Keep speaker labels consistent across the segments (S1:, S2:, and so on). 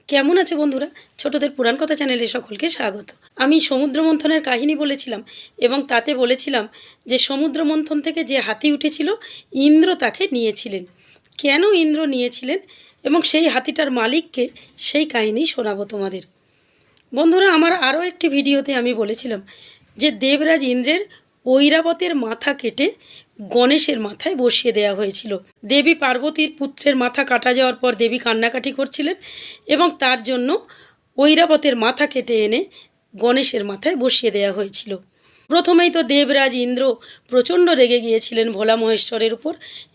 S1: কেমন আছে বন্ধুরা? ছোটদের পুরাণ কথা চ্যানেলে সকলকে স্বাগত। আমি সমুদ্র মন্থনের কাহিনী বলেছিলাম এবং তাতে বলেছিলাম যে সমুদ্র মন্থন থেকে যে হাতি উঠেছিল ইন্দ্র তাকে নিয়েছিলেন। কেন ইন্দ্র নিয়েছিলেন এবং সেই হাতিটার মালিককে, সেই কাহিনী শোনাবো তোমাদের। বন্ধুরা, আমার আরও একটি ভিডিওতে আমি বলেছিলাম যে দেবরাজ ইন্দ্রের ঐরাবতের মাথা কেটে গণেশের মাথায় বসিয়ে দেওয়া হয়েছিল। দেবী পার্বতীর পুত্রের মাথা কাটা যাওয়ার পর দেবী কান্নাকাটি করছিলেন এবং তার জন্য ঐরাবতের মাথা কেটে এনে গণেশের মাথায় বসিয়ে দেওয়া হয়েছিল। প্রথমেই তো দেবরাজ ইন্দ্র প্রচণ্ড রেগে গিয়েছিলেন ভোলা মহেশ্বরের উপর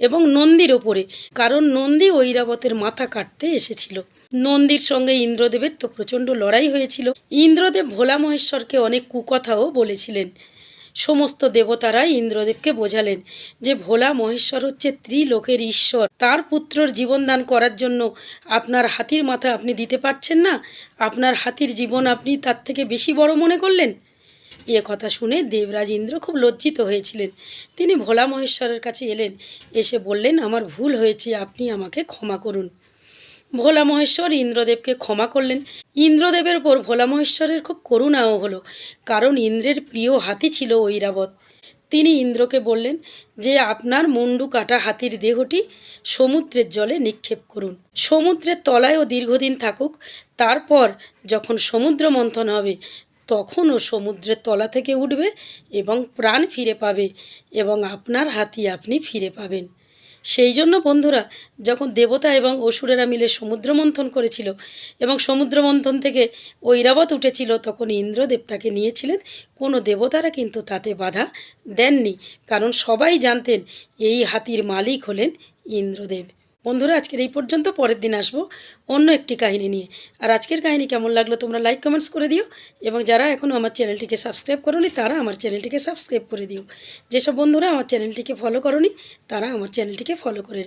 S1: এবং নন্দীর ওপরে, কারণ নন্দী ঐরাবতের মাথা কাটতে এসেছিল। নন্দীর সঙ্গে ইন্দ্রদেবের তো প্রচণ্ড লড়াই হয়েছিল। ইন্দ্রদেব ভোলা মহেশ্বরকে অনেক কুকথাও বলেছিলেন। সমস্ত দেবতারাই ইন্দ্রদেবকে বোঝালেন যে ভোলা মহেশ্বর হচ্ছে ত্রিলোকের ঈশ্বর, তার পুত্রর জীবনদান করার জন্য আপনার হাতির মাথা আপনি দিতে পারছেন না, আপনার হাতির জীবন আপনি তার থেকে বেশি বড় মনে করলেন। এ কথা শুনে দেবরাজ ইন্দ্র খুব লজ্জিত হয়েছিলেন। তিনি ভোলা মহেশ্বরের কাছে এলেন, এসে বললেন, আমার ভুল হয়েছে, আপনি আমাকে ক্ষমা করুন। ভোলা মহেশ্বর ইন্দ্রদেবকে ক্ষমা করলেন। ইন্দ্রদেবের ওপর ভোলা মহেশ্বরের খুব করুণাও হলো, কারণ ইন্দ্রের প্রিয় হাতি ছিল ঐরাবত। তিনি ইন্দ্রকে বললেন যে আপনার মুন্ডু কাটা হাতির দেহটি সমুদ্রের জলে নিক্ষেপ করুন, সমুদ্রের তলায়ও দীর্ঘদিন থাকুক, তারপর যখন সমুদ্র মন্থন হবে তখন ও সমুদ্রের তলা থেকে উঠবে এবং প্রাণ ফিরে পাবে এবং আপনার হাতি আপনি ফিরে পাবেন। সেই জন্য বন্ধুরা, যখন দেবতা এবং অসুরেরা মিলে সমুদ্র মন্থন করেছিল এবং সমুদ্র মন্থন থেকে ঐরাবত উঠেছিল, তখন ইন্দ্রদেব তাকে নিয়েছিলেন। কোনো দেবতারা কিন্তু তাতে বাধা দেননি, কারণ সবাই জানতেন এই হাতির মালিক হলেন ইন্দ্রদেব। বন্ধুরা, আজকের এই পর্যন্ত। পরের দিন আসবো অন্য একটি কাহিনী নিয়ে। আর আজকের কাহিনী কেমন লাগলো তোমরা লাইক কমেন্টস করে দিও, এবং যারা এখনও আমার চ্যানেলটিকে সাবস্ক্রাইব করোনি তারা আমার চ্যানেলটিকে সাবস্ক্রাইব করে দিও। যেসব বন্ধুরা আমার চ্যানেলটিকে ফলো করোনি তারা আমার চ্যানেলটিকে ফলো করে